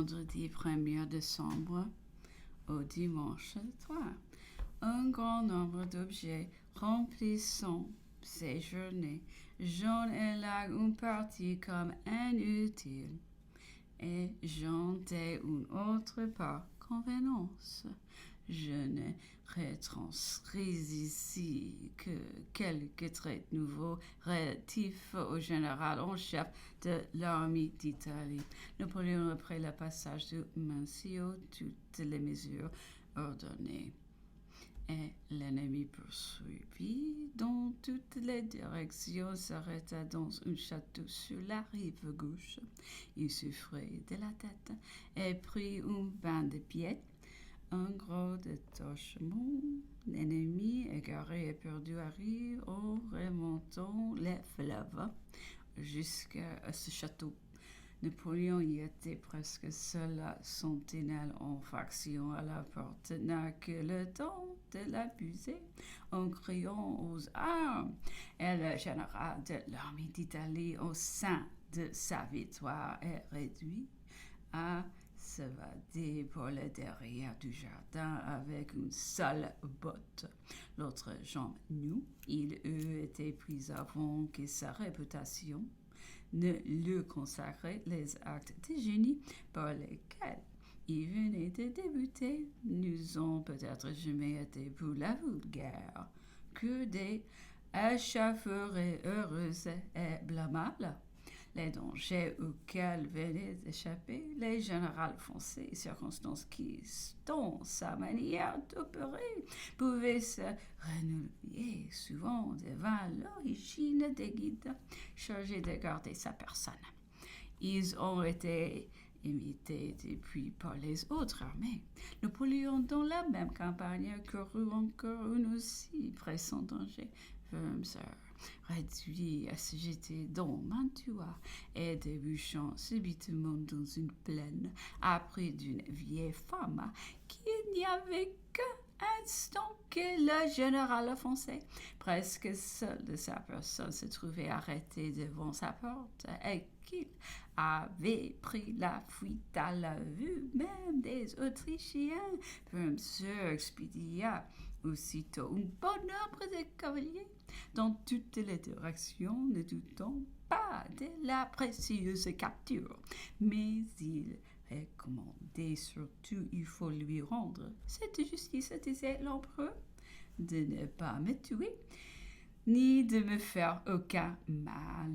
vendredi 1er décembre au dimanche 3. Un grand nombre d'objets remplissant ces journées. J'en élague une partie comme inutile et j'en ai une autre par convenance. Je ne retranscris ici que quelques traits nouveaux relatifs au général en chef de l'armée d'Italie. Napoléon, après le passage de Mancio, toutes les mesures ordonnées. Et l'ennemi poursuivi dans toutes les directions s'arrêta dans un château sur la rive gauche. Il souffrait de la tête et prit un bain de pied. Un gros détachement d'ennemis égarés et perdus arrive en remontant les fleuves jusqu'à ce château. Napoléon y était presque seul, la sentinelle en faction à la porte n'a que le temps de l'abuser en criant aux armes. Et le général de l'armée d'Italie, au sein de sa victoire, est réduit à s'évader pour le derrière du jardin avec une seule botte. L'autre jambe nue, il eût été pris avant que sa réputation ne lui consacrait les actes de génie par lesquels il venait de débuter. Nous ont peut-être jamais été pour la vulgaire que des échauffourées heureuses et blâmables. Les dangers auxquels venaient d'échapper les généraux français, circonstances qui, dans sa manière d'opérer, pouvaient se renouveler souvent devant l'origine des guides chargés de garder sa personne. Ils ont été imités depuis par les autres armées. Napoléon, dans la même campagne, courut encore un aussi pressant danger. Wormser, réduit à se jeter dans Mantua et débouchant subitement dans une plaine, appris d'une vieille femme qu'il n'y avait qu'un instant que le général français, presque seul de sa personne, se trouvait arrêté devant sa porte et qu'il avait pris la fuite à la vue même des Autrichiens. Wormser expédia aussitôt un bon nombre de cavaliers dans toutes les directions, ne doutant pas de la précieuse capture. Mais il recommandait surtout, il faut lui rendre cette justice, disait l'empereur, de ne pas me tuer, ni de me faire aucun mal.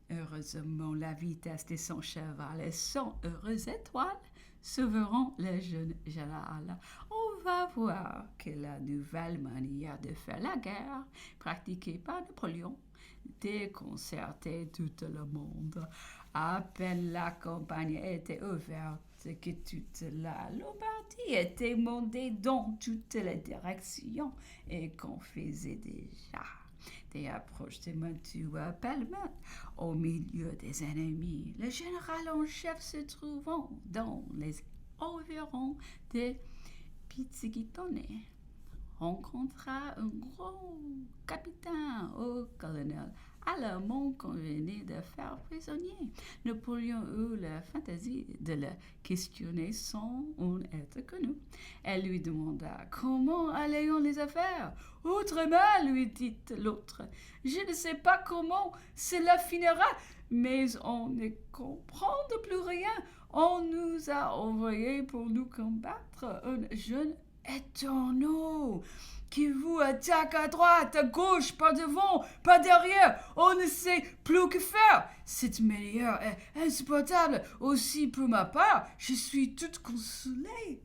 Heureusement, la vitesse de son cheval et son heureuse étoile sauveront le jeune général. On va voir que la nouvelle manière de faire la guerre, pratiquée par Napoléon, déconcertait tout le monde. À peine la campagne était ouverte que toute la Lombardie était montée dans toutes les directions et qu'on faisait déjà des approches de Mantua Palma au milieu des ennemis. Le général en chef se trouvant dans les environs de Pizzighittone rencontra un grand capitaine au colonel allemand qu'on venait de faire prisonnier. Napoléon eut la fantaisie de le questionner sans en être connu. Elle lui demanda comment allaient les affaires. Autrement, lui dit l'autre. Je ne sais pas comment cela finira, mais on ne comprend plus rien. On nous a envoyés pour nous combattre un jeune étonnant qui vous attaque à droite, à gauche, pas devant, pas derrière. On ne sait plus que faire. Cette manière est insupportable. Aussi, pour ma part, je suis toute consolée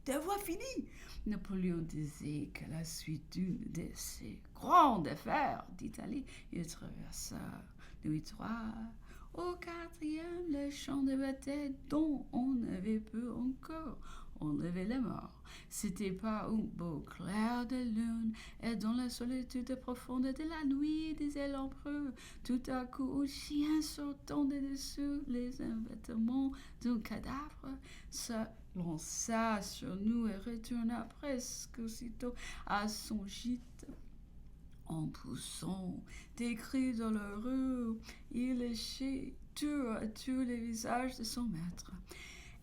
d'avoir fini. Napoléon disait qu'à la suite d'une de ces grandes affaires d'Italie, il traversa nuit 3 au 4e le champ de bataille dont on avait pu encore enlever les morts. C'était par un beau clair de lune et dans la solitude profonde de la nuit, disait l'empereur, tout à coup un chien sortant de dessous les vêtements d'un cadavre se lança sur nous et retourna presque aussitôt à son gîte. En poussant des cris douloureux, il léchait tour à tour le visage de son maître.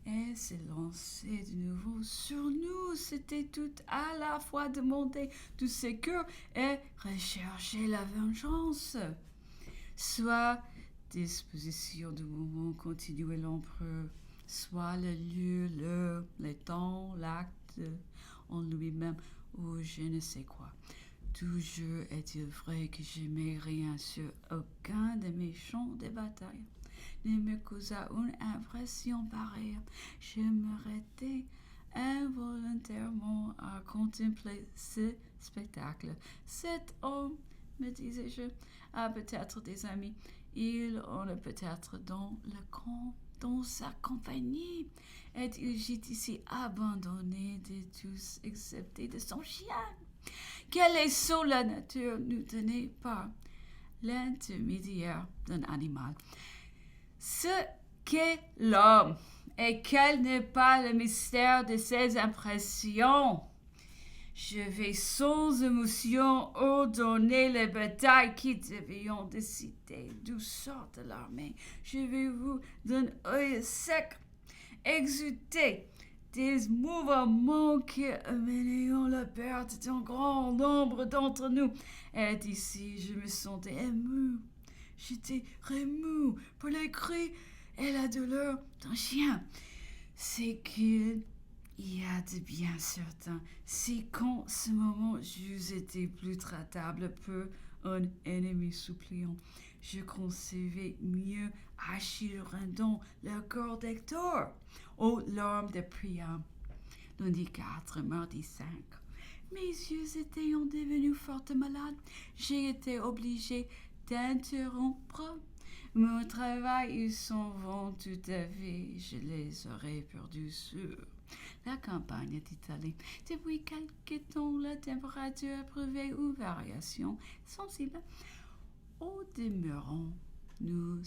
et s'est lancé de nouveau sur nous. C'était tout à la fois demander du secours et rechercher la vengeance. Soit disposition du moment continuait l'empereur, soit le lieu, l'heure, le temps, l'acte en lui-même, ou je ne sais quoi. Toujours est-il vrai que je n'aimais rien sur aucun de mes champs de bataille. Ne me causa une impression pareille. Je m'arrêtais involontairement à contempler ce spectacle. Cet homme, me disais-je, a peut-être des amis. Il en a peut-être dans le camp, dans sa compagnie. Est-il ici abandonné de tous, excepté de son chien? Quelle est sous la nature nous tenait par l'intermédiaire d'un animal? Ce qu'est l'homme et quel n'est pas le mystère de ses impressions. Je vais sans émotion ordonner les batailles qui devions décider d'où sort de l'armée. Je vais vous d'un œil sec exulter des mouvements qui amèneront la perte d'un grand nombre d'entre nous. Et d'ici, je me sentais ému. J'étais remue par les cris et la douleur d'un chien. C'est qu'il y a de bien certain, c'est qu'en ce moment j'eusse été plus traitable pour un ennemi suppliant. Je concevais mieux Achille rendant le corps d'Hector aux larmes de Priam. Lundi 4, mardi 5. Mes yeux étaient devenus fort malades. J'ai été obligée d'interrompre mon travail. Ils s'en vont tout à fait. Je les aurais perdus sur la campagne d'Italie. Depuis quelque temps, la température a prouvé une variation sensible. Au demeurant, nous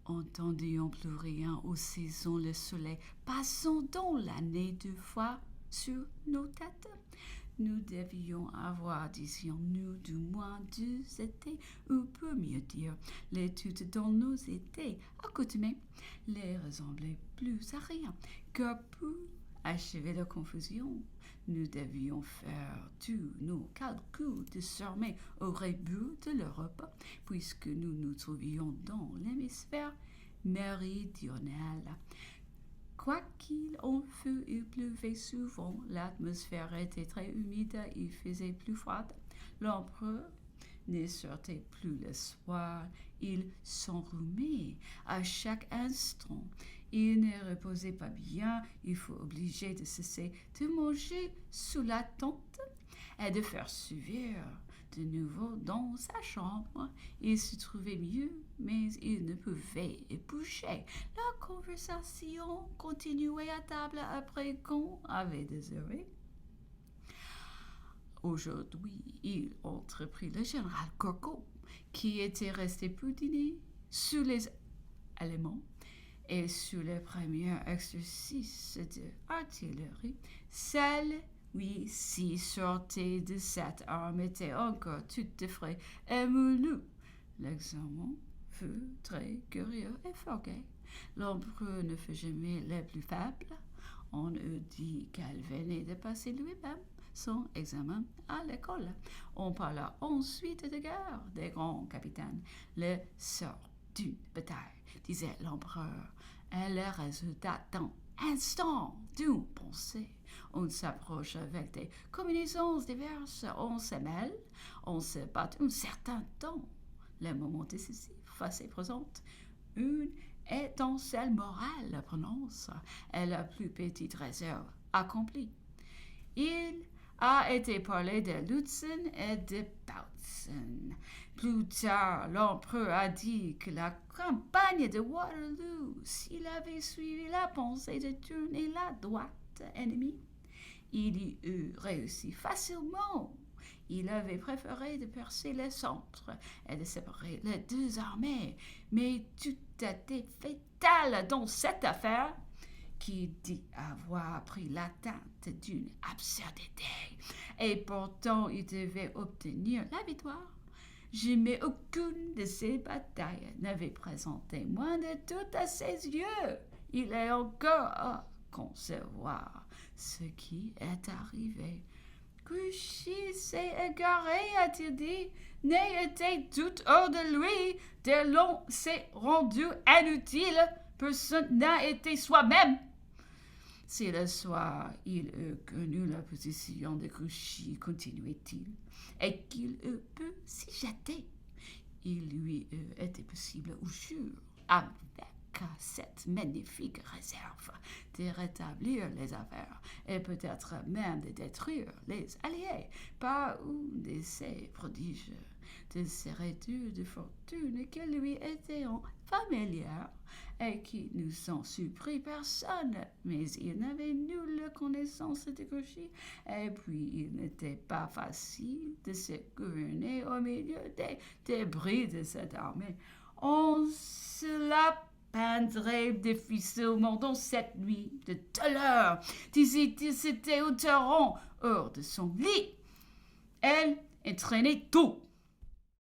entendions plus rien aux saisons le soleil passant dans l'année 2 fois sur nos têtes. Nous devions avoir, disions-nous, du moins 2 étés, ou pour mieux dire, l'étude dont nos étés accoutumés les ressemblaient plus à rien, car pour achever la confusion, nous devions faire tous nos calculs désormais au rebut de l'Europe, puisque nous nous trouvions dans l'hémisphère méridional. Quoiqu'il en fût, il pleuvait souvent, l'atmosphère était très humide, il faisait plus froid. L'empereur ne sortait plus le soir, il s'enrhumait à chaque instant. Il ne reposait pas bien, il fut obligé de cesser de manger sous la tente et de faire suivre de nouveau dans sa chambre. Il se trouvait mieux, mais il ne pouvait bouger. La conversation continuait à table après qu'on avait déserté. Aujourd'hui, il entreprit le général Coco, qui était resté pour dîner sous les éléments et sous les premiers exercices d'artillerie. Celui-ci sortait de cette arme était encore tout de frais et moulu. L'examen fut très curieux et fort gai. L'empereur ne fut jamais le plus faible. On eût dit qu'elle venait de passer lui-même son examen à l'école. On parla ensuite de guerre des grands capitaines. Le sort d'une bataille, disait l'empereur, est le résultat d'un instant d'une pensée. On s'approche avec des combinaisons diverses, on se mêle, on se bat un certain temps. Le moment décisif se présente. Une étincelle morale prononce et la plus petite réserve accomplie. Il a été parlé de Lutzen et de Bautzen. Plus tard, l'empereur a dit que la campagne de Waterloo, s'il avait suivi la pensée de tourner la droite ennemie, il y eût réussi facilement. Il avait préféré de percer le centre et de séparer les 2 armées, mais tout a été fatal dans cette affaire, qui dit avoir pris la tête d'une absurdité, et pourtant il devait obtenir la victoire. Jamais aucune de ces batailles n'avait présenté moins de tout à ses yeux. Il est encore concevoir ce qui est arrivé. Grouchy s'est égaré, a-t-il dit, n'ait été tout hors de lui, dès l'on s'est rendu inutile, personne n'a été soi-même. Si le soir il eût connu la position de Grouchy, continuait-il, et qu'il eût pu s'y jeter, il lui eût été possible, ou sûr, avec cette magnifique réserve, de rétablir les affaires et peut-être même de détruire les alliés par une de ces prodiges, de ces réduits de fortune qui lui étaient familières et qui ne sont surpris personne, mais il n'avait nulle connaissance de Grouchy, et puis il n'était pas facile de se gouverner au milieu des débris de cette armée. On se la peindrait difficilement dans cette nuit de douleur, disait-il, s'était au torrent hors de son lit. Elle entraînait tout.